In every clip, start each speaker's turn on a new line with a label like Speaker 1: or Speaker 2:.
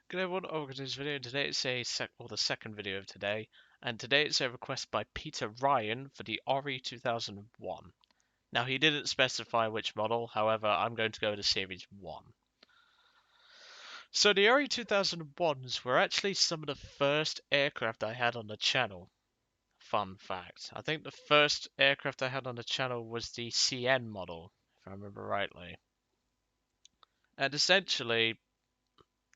Speaker 1: Good everyone, welcome to this video. Today it's the second video of today, and today it's a request by Peter Ryan for the Ori 2001. Now he didn't specify which model, however I'm going to go to Series 1. So the Ori 2001s were actually some of the first aircraft I had on the channel. Fun fact, I think the first aircraft I had on the channel was the CN model, if I remember rightly. And essentially,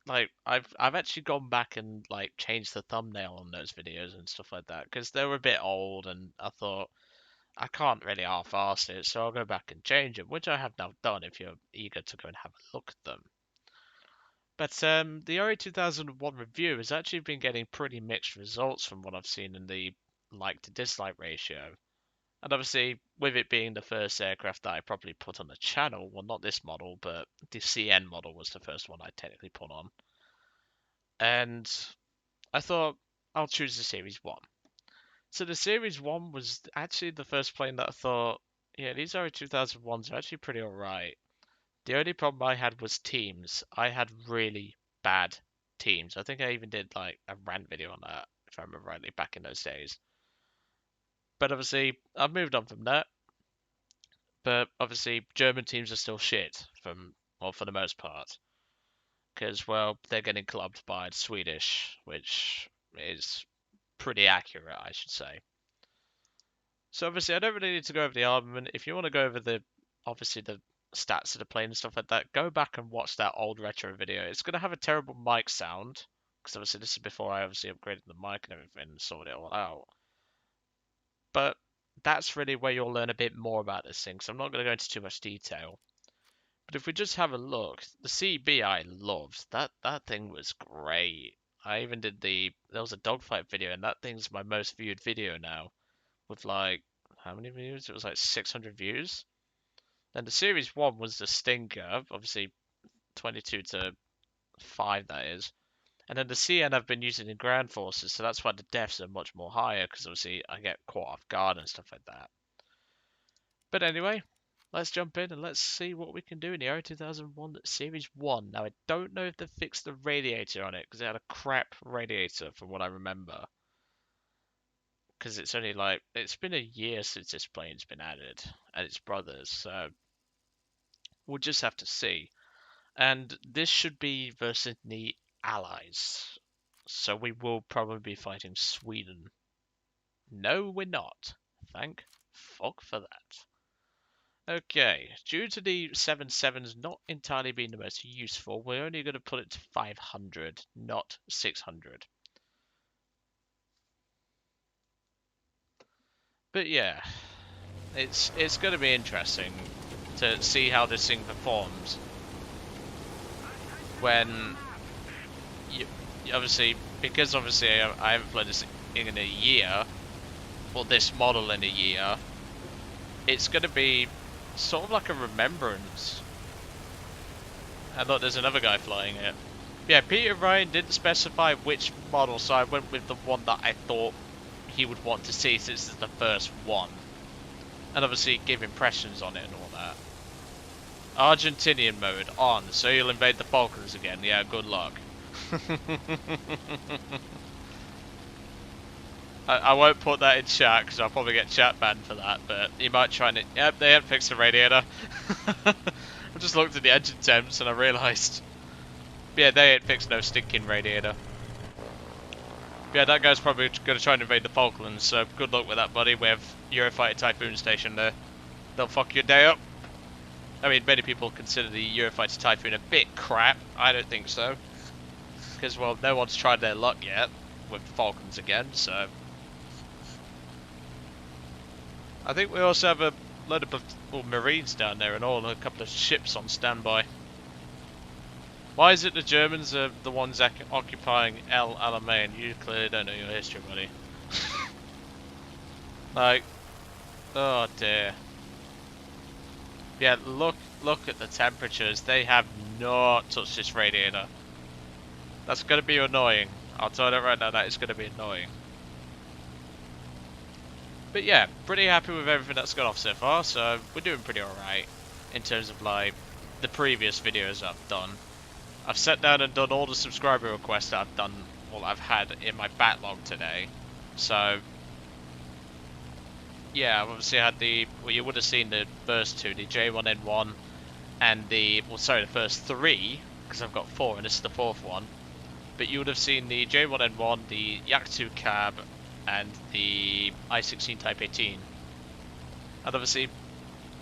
Speaker 1: like I've actually gone back and like changed the thumbnail on those videos and stuff like that because they were a bit old, and I thought I can't really half-arse it, so I'll go back and change them, which I have now done if you're eager to go and have a look at them. But the Ori 2001 review has actually been getting pretty mixed results from what I've seen in the like to dislike ratio. And obviously, with it being the first aircraft that I probably put on the channel, well, not this model, but the CN model was the first one I technically put on. And I thought I'll choose the Series 1. So the Series 1 was actually the first plane that I thought, yeah, these Ori 2001s are actually pretty alright. The only problem I had was teams. I had really bad teams. I think I even did like a rant video on that, if I remember rightly, back in those days. But obviously, I've moved on from that. But obviously, German teams are still shit well, for the most part. Because, well, they're getting clubbed by the Swedish, which is pretty accurate, I should say. So obviously, I don't really need to go over the armament. If you want to go over obviously the stats of the plane and stuff like that, go back and watch that old retro video. It's going to have a terrible mic sound, because obviously this is before I obviously upgraded the mic and everything and sorted it all out. But that's really where you'll learn a bit more about this thing, so I'm not going to go into too much detail. But if we just have a look, the CB I loved. That thing was great. I even did there was a dogfight video, and that thing's my most viewed video now, with like, how many views? It was like 600 views. Then the Series 1 was the stinker, obviously 22 to 5 that is. And then the CN I've been using in ground forces, so that's why the deaths are much more higher, because obviously I get caught off guard and stuff like that. But anyway, let's jump in and let's see what we can do in the Aero 2001 Series 1. Now I don't know if they fixed the radiator on it, because it had a crap radiator from what I remember. Because it's only like, it's been a year since this plane's been added, and it's brothers, so we'll just have to see. And this should be versus the Allies, so we will probably be fighting Sweden. No, we're not. Thank fuck for that. Okay, due to the 7.7s not entirely being the most useful, we're only going to put it to 500, not 600. But yeah, it's going to be interesting to see how this thing performs when you obviously, because obviously I haven't played this in a year, or this model in a year. It's going to be sort of like a remembrance. And look, there's another guy flying it. Yeah, Peter Ryan didn't specify which model, so I went with the one that I thought he would want to see since it's the first one. And obviously give impressions on it and all that. Argentinian mode on, so you'll invade the Falklands again. Yeah, good luck. I won't put that in chat because I'll probably get chat banned for that, but you might try and... Yep, they haven't fixed the radiator. I just looked at the engine temps and I realised... Yeah, they ain't fixed no stinking radiator. Yeah, that guy's probably going to try and invade the Falklands, so good luck with that, buddy. We have Eurofighter Typhoon stationed there. They'll fuck your day up. I mean, many people consider the Eurofighter Typhoon a bit crap. I don't think so. Because, well, no one's tried their luck yet with the Falcons again, so... I think we also have a load of Marines down there and all, a couple of ships on standby. Why is it the Germans are the ones occupying El Alamein? You clearly don't know your history, buddy. Like, oh dear. Yeah, look at the temperatures. They have not touched this radiator. That's going to be annoying. I'll tell you that right now, that is going to be annoying. But yeah, pretty happy with everything that's gone off so far, so we're doing pretty alright in terms of like the previous videos I've done. I've sat down and done all the subscriber requests that I've done, well, I've had in my backlog today. So, yeah, I've obviously had well, you would have seen the first two, the J1N1 and the first three, because I've got four and this is the fourth one. But you would have seen the J1N1, the Yak2 cab, and the I-16 Type 18. And obviously,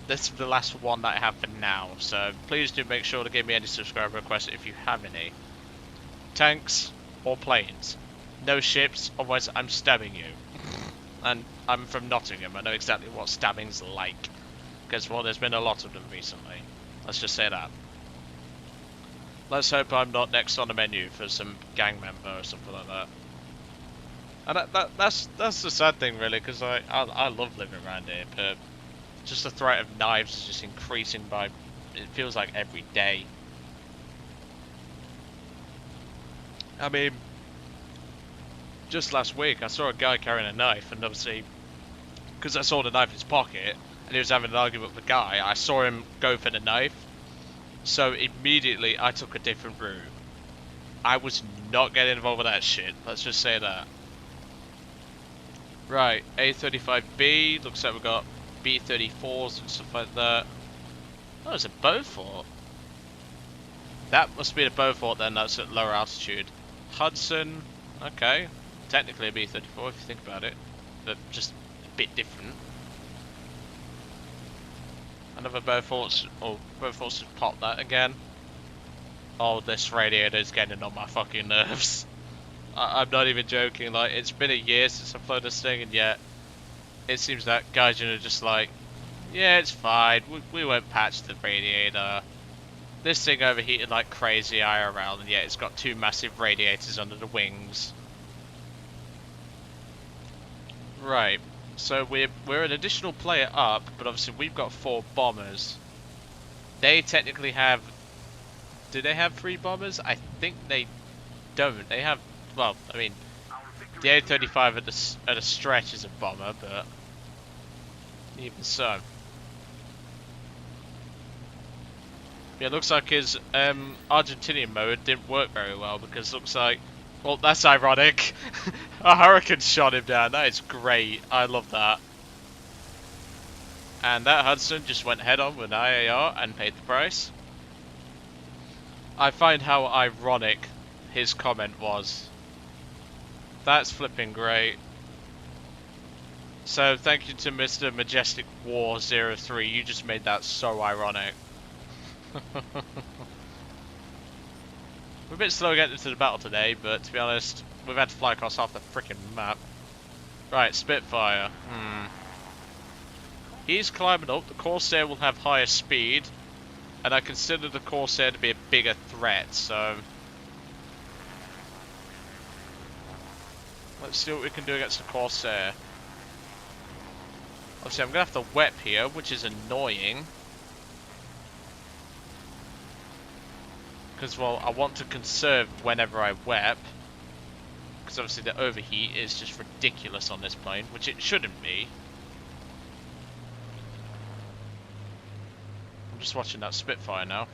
Speaker 1: this is the last one that I have for now, so please do make sure to give me any subscriber requests if you have any. Tanks or planes. No ships, otherwise I'm stabbing you. And I'm from Nottingham, I know exactly what stabbing's like. Because, well, there's been a lot of them recently. Let's just say that. Let's hope I'm not next on the menu for some gang member or something like that. And that's the sad thing, really, because I love living around here, but just the threat of knives is just increasing by, it feels like every day. I mean, just last week I saw a guy carrying a knife, and obviously, because I saw the knife in his pocket, and he was having an argument with the guy, I saw him go for the knife, so immediately I took a different route. I was not getting involved with that shit, let's just say that. Right, A35B, looks like we've got B34s and stuff like that. Oh, it's a Beaufort. That must be a Beaufort then, that's at lower altitude. Hudson, okay. Technically a B-34 if you think about it, but just a bit different. Another Beaufort's, Beaufort's just popped that again. Oh, this radiator is getting on my fucking nerves. I'm not even joking, like, it's been a year since I've flown this thing, and yet it seems that guys are just like, yeah, it's fine, we won't patch the radiator. This thing overheated like crazy IRL, and yet it's got two massive radiators under the wings. Right, so we're an additional player up, but obviously we've got 4 bombers. They technically have... Do they have 3 bombers? I think they don't. They have... Well, I mean, the A-35 at a stretch is a bomber, but even so. Yeah, it looks like his Argentinian mode didn't work very well, because it looks like... Well, that's ironic. A hurricane shot him down. That is great. I love that. And that Hudson just went head on with an IAR and paid the price. I find how ironic his comment was. That's flipping great. So thank you to Mr. Majestic War 03. You just made that so ironic. We're a bit slow getting into the battle today, but to be honest, we've had to fly across half the freaking map. Right, Spitfire. He's climbing up. The Corsair will have higher speed, and I consider the Corsair to be a bigger threat, so... Let's see what we can do against the Corsair. Obviously, I'm going to have to WEP here, which is annoying. Because, well, I want to conserve whenever I WEP. Because obviously the overheat is just ridiculous on this plane, which it shouldn't be. I'm just watching that Spitfire now.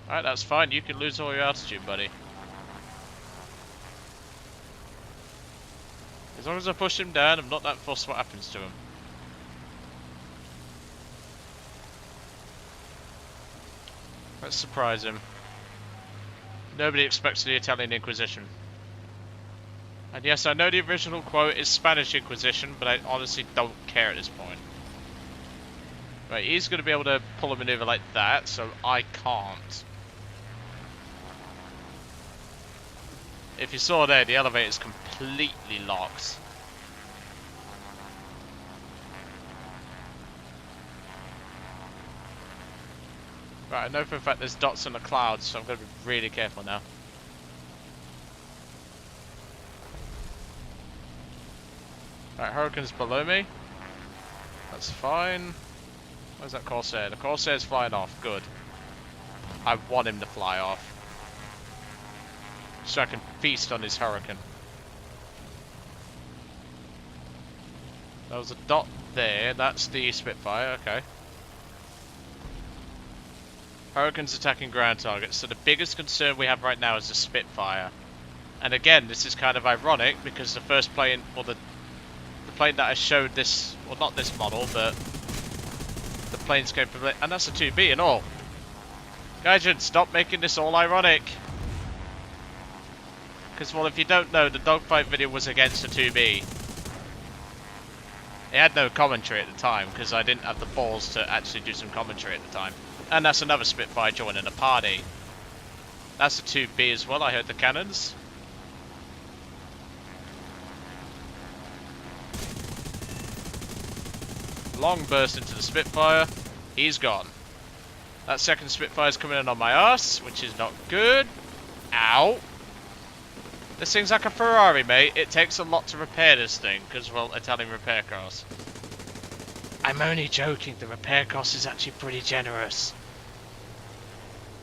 Speaker 1: Alright, that's fine. You can lose all your altitude, buddy. As long as I push him down, I'm not that fussed what happens to him. Let's surprise him. Nobody expects the Italian Inquisition. And yes, I know the original quote is Spanish Inquisition, but I honestly don't care at this point. Right, he's going to be able to pull a maneuver like that, so I can't. If you saw there, the elevator is completely locked. Right, I know for a fact there's dots in the clouds, so I'm going to be really careful now. Right, Hurricane's below me. That's fine. Where's that Corsair? The Corsair's flying off. Good. I want him to fly off. So I can feast on his Hurricane. There was a dot there. That's the Spitfire. Okay. Hurricanes attacking ground targets. So the biggest concern we have right now is the Spitfire. And again, this is kind of ironic because the first plane, or the plane that I showed this, well not this model, but the plane's capability, and that's a 2B and all. Gaijin, stop making this all ironic. Because, well, if you don't know, the dogfight video was against a 2B. It had no commentary at the time, because I didn't have the balls to actually do some commentary at the time. And that's another Spitfire joining the party. That's a 2B as well, I heard the cannons. Long burst into the Spitfire. He's gone. That second Spitfire's coming in on my ass, which is not good. Ow. This thing's like a Ferrari, mate. It takes a lot to repair this thing, because, well, Italian repair costs. I'm only joking. The repair cost is actually pretty generous.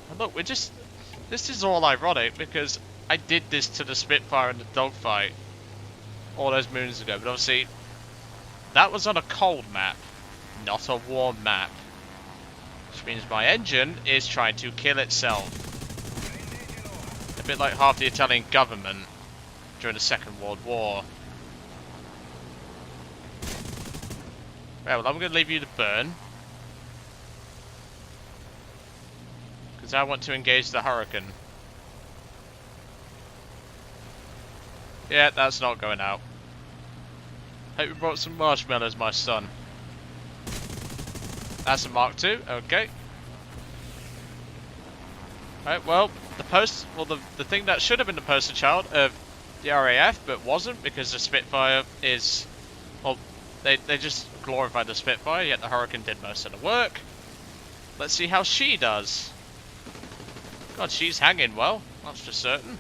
Speaker 1: And look, this is all ironic, because I did this to the Spitfire in the dogfight all those moons ago, but obviously that was on a cold map, not a warm map. Which means my engine is trying to kill itself. A bit like half the Italian government during the Second World War. Right, well, I'm going to leave you to burn. Because I want to engage the Hurricane. Yeah, that's not going out. Hope you brought some marshmallows, my son. That's a Mark II, okay. Right, well, the thing that should have been the poster child of the RAF, but wasn't, because the Spitfire is, well, they just glorified the Spitfire, yet the Hurricane did most of the work. Let's see how she does. God, she's hanging well, that's for certain.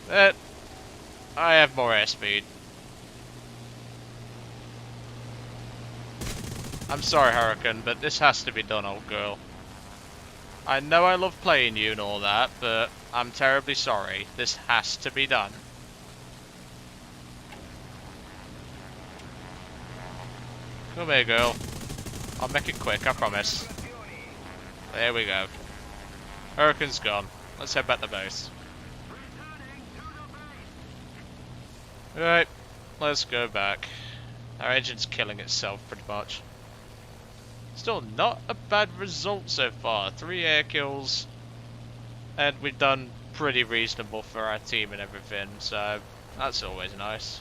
Speaker 1: But I have more airspeed. I'm sorry, Hurricane, but this has to be done, old girl. I know I love playing you and all that, but I'm terribly sorry. This has to be done. Come here, girl. I'll make it quick, I promise. There we go. Hurricane's gone. Let's head back to base. Alright, let's go back. Our engine's killing itself, pretty much. Still not a bad result so far. 3 air kills. And we've done pretty reasonable for our team and everything, so that's always nice.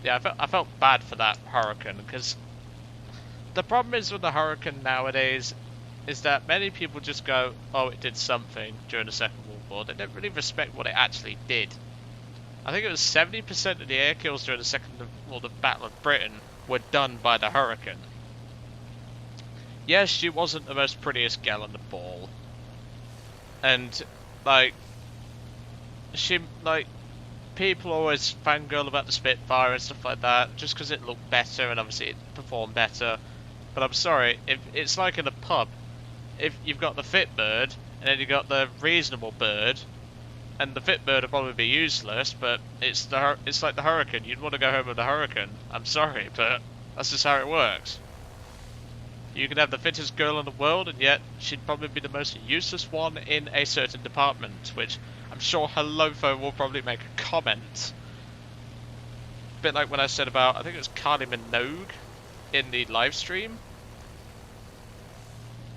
Speaker 1: Yeah, I felt bad for that Hurricane, because the problem is with the Hurricane nowadays is that many people just go, oh, it did something during the Second World War. They don't really respect what it actually did. I think it was 70% of the air kills during the Battle of Britain were done by the Hurricane. Yes, she wasn't the most prettiest gal on the ball. And, people always fangirl about the Spitfire and stuff like that, just because it looked better and obviously it performed better. But I'm sorry, if it's like in a pub, if you've got the fit bird, and then you've got the reasonable bird, and the fit bird will probably be useless, but it's like the Hurricane. You'd want to go home with the Hurricane. I'm sorry, but that's just how it works. You can have the fittest girl in the world, and yet she'd probably be the most useless one in a certain department, which I'm sure Halofo will probably make a comment. A bit like when I said about, I think it was Kylie Minogue in the live stream.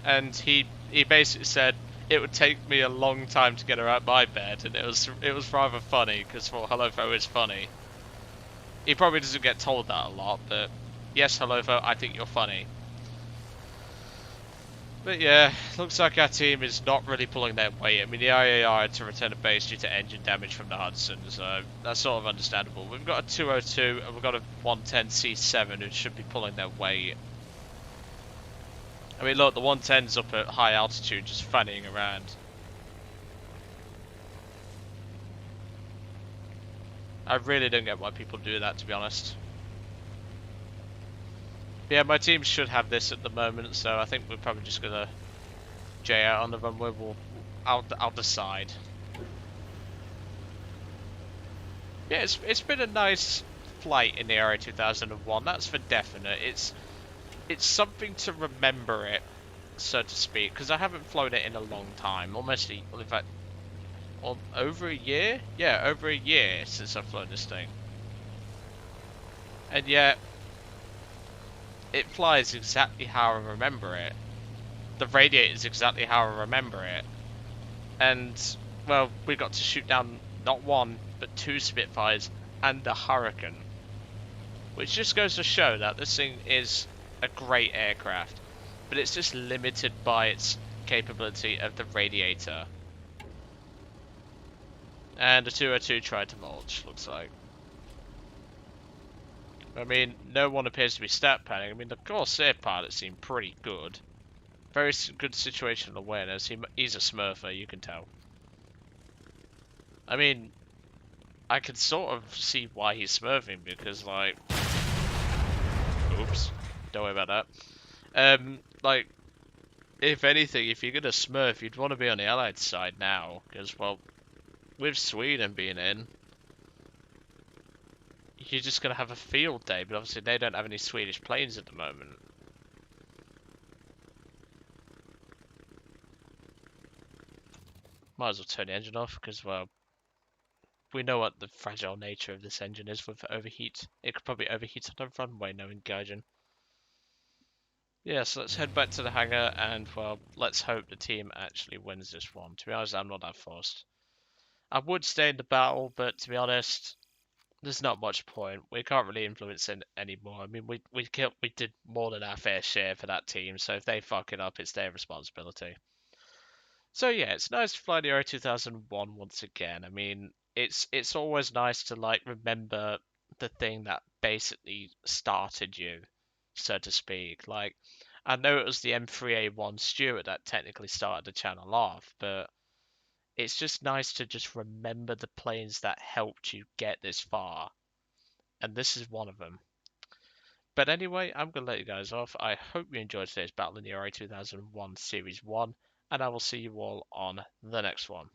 Speaker 1: And he basically said, it would take me a long time to get her out of my bed, and it was rather funny, because, well, Halofo is funny. He probably doesn't get told that a lot, but yes, Halofo, I think you're funny. But yeah, looks like our team is not really pulling their weight. I mean, the IAR had to return to base due to engine damage from the Hudson, so that's sort of understandable. We've got a 202 and we've got a 110 C7 who should be pulling their weight. I mean, look, the 110's up at high altitude, just fanning around. I really don't get why people do that, to be honest. But yeah, my team should have this at the moment, so I think we're probably just gonna J out on the runway. I'll decide. Yeah, it's been a nice flight in the Area 2001. That's for definite. it's something to remember it, so to speak, because I haven't flown it in a long time, almost, in fact, over a year? Yeah, over a year since I've flown this thing. And yet, it flies exactly how I remember it. The radiator is exactly how I remember it. And, well, we got to shoot down not one, but two Spitfires and a Hurricane. Which just goes to show that this thing is a great aircraft. But it's just limited by its capability of the radiator. And the 202 tried to mulch, looks like. I mean, no one appears to be stat padding. I mean, the Corsair pilot seemed pretty good. Very good situational awareness. He's a smurfer, you can tell. I mean, I can sort of see why he's smurfing because, like, oops, don't worry about that. Like, if anything, if you're gonna smurf, you'd want to be on the Allied side now, because, well, with Sweden being in, you're just gonna have a field day. But obviously, they don't have any Swedish planes at the moment. Might as well turn the engine off, because, well, we know what the fragile nature of this engine is with overheat. It could probably overheat on the runway, knowing Gaijin. Yeah, so let's head back to the hangar and, well, let's hope the team actually wins this one. To be honest, I'm not that fussed. I would stay in the battle, but to be honest, there's not much point. We can't really influence it anymore. I mean, we did more than our fair share for that team, so if they fuck it up, it's their responsibility. So yeah, it's nice to fly the Euro 2001 once again. I mean, it's always nice to like remember the thing that basically started you, so to speak. Like, I know it was the M3A1 Stuart that technically started the channel off, but it's just nice to just remember the planes that helped you get this far, and this is one of them. But anyway, I'm going to let you guys off. I hope you enjoyed today's Battle in the Euro 2001 Series 1, and I will see you all on the next one.